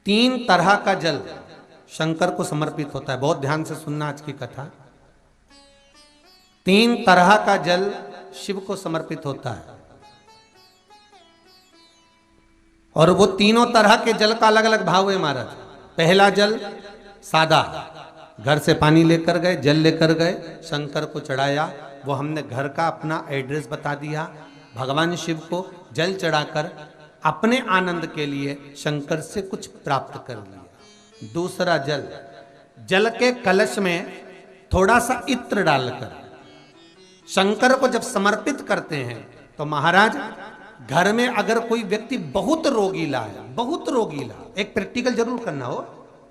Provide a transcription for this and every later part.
तीन तरह का जल शंकर को समर्पित होता है। बहुत ध्यान से सुनना आज की कथा। तीन तरह का जल शिव को समर्पित होता है और वो तीनों तरह के जल का अलग अलग भाव है महाराज। पहला जल सादा, घर से पानी लेकर गए, जल लेकर गए, शंकर को चढ़ाया। वो हमने घर का अपना एड्रेस बता दिया। भगवान शिव को जल चढ़ाकर अपने आनंद के लिए शंकर से कुछ प्राप्त कर लिया। दूसरा जल, जल के कलश में थोड़ा सा इत्र डालकर शंकर को जब समर्पित करते हैं तो महाराज घर में अगर कोई व्यक्ति बहुत रोगीला है, बहुत रोगीला, एक प्रैक्टिकल जरूर करना हो।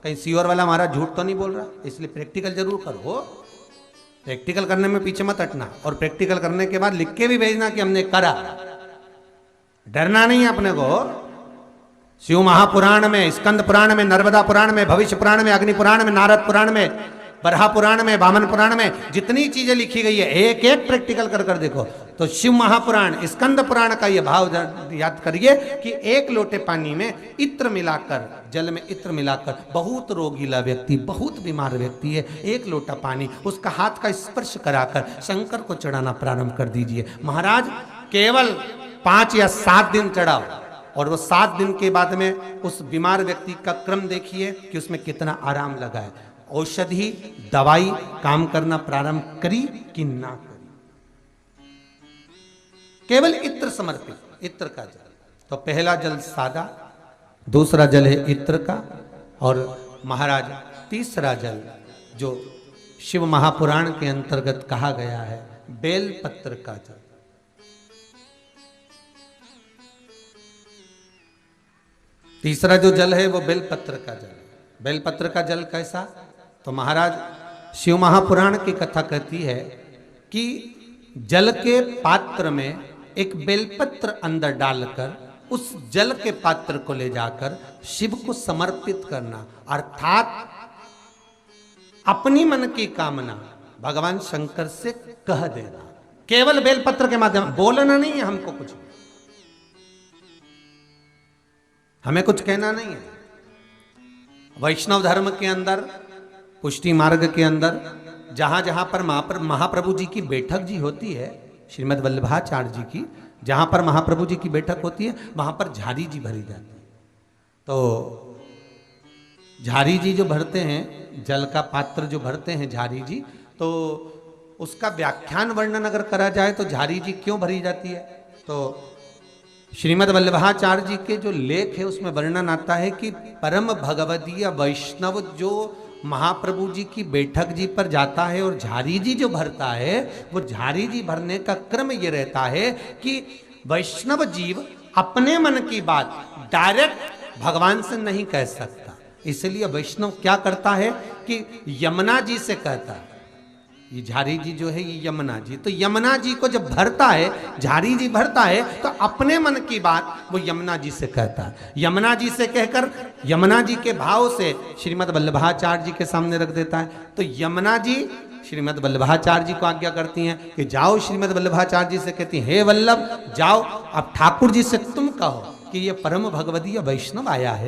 कहीं सीओर वाला महाराज झूठ तो नहीं बोल रहा, इसलिए प्रैक्टिकल जरूर करो। प्रैक्टिकल करने में पीछे मत हटना और प्रैक्टिकल करने के बाद लिख के भी भेजना कि हमने करा। डरना नहीं है अपने को। शिव महापुराण में, स्कंद पुराण में, नर्मदा पुराण में, भविष्य पुराण में, अग्नि पुराण में, नारद पुराण में, बरहा पुराण में, वामन पुराण में जितनी चीजें लिखी गई है एक एक प्रैक्टिकल कर कर देखो। तो शिव महापुराण, स्कंद पुराण का ये भाव याद करिए कि एक लोटे पानी में इत्र मिलाकर, जल में इत्र मिलाकर, बहुत रोगीला व्यक्ति, बहुत बीमार व्यक्ति है, एक लोटा पानी उसका हाथ का स्पर्श कराकर शंकर को चढ़ाना प्रारंभ कर दीजिए। महाराज केवल 5 या 7 दिन चढ़ाओ और वो 7 दिन के बाद में उस बीमार व्यक्ति का क्रम देखिए कि उसमें कितना आराम लगा है। औषधि दवाई काम करना प्रारंभ करी कि ना करी। केवल इत्र समर्पित, इत्र का जल। तो पहला जल सादा, दूसरा जल है इत्र का, और महाराज तीसरा जल जो शिव महापुराण के अंतर्गत कहा गया है बेलपत्र का जल। तीसरा जो जल है वो बेलपत्र का जल। बेलपत्र का जल कैसा? तो महाराज शिव महापुराण की कथा कहती है कि जल के पात्र में एक बेलपत्र अंदर डालकर उस जल के पात्र को ले जाकर शिव को समर्पित करना, अर्थात अपनी मन की कामना भगवान शंकर से कह देना। केवल बेलपत्र के माध्यम, बोलना नहीं है हमको, कुछ हमें कुछ कहना नहीं है। वैष्णव धर्म के अंदर, पुष्टि मार्ग के अंदर जहां जहां पर महाप्रभु जी की बैठक जी होती है, श्रीमद् वल्लभाचार्य जी की, जहां पर महाप्रभु जी की बैठक होती है वहां पर झारी जी भरी जाती है। तो झारी जी जो भरते हैं, जल का पात्र जो भरते हैं झारी जी, तो उसका व्याख्यान वर्णन अगर करा जाए तो झारी जी क्यों भरी जाती है, तो श्रीमद् वल्लभाचार्य जी के जो लेख है उसमें वर्णन आता है कि परम भगवदीय वैष्णव जो महाप्रभु जी की बैठक जी पर जाता है और झारी जी जो भरता है, वो झारी जी भरने का क्रम ये रहता है कि वैष्णव जीव अपने मन की बात डायरेक्ट भगवान से नहीं कह सकता, इसलिए वैष्णव क्या करता है कि यमुना जी से कहता है। ये झारी जी जो है ये यमुना जी, तो यमुना जी को जब भरता है, झारी जी भरता है तो अपने मन की बात वो यमुना जी से कहता है। यमुना जी से कहकर यमुना जी के भाव से श्रीमद् वल्लभाचार्य जी के सामने रख देता है। तो यमुना जी श्रीमद् वल्लभाचार्य जी को आज्ञा करती हैं कि जाओ, श्रीमद् वल्लभाचार्य जी से कहती हैं हे वल्लभ जाओ, अब ठाकुर जी से तुम कहो कि ये परम भगवदीय वैष्णव आया है।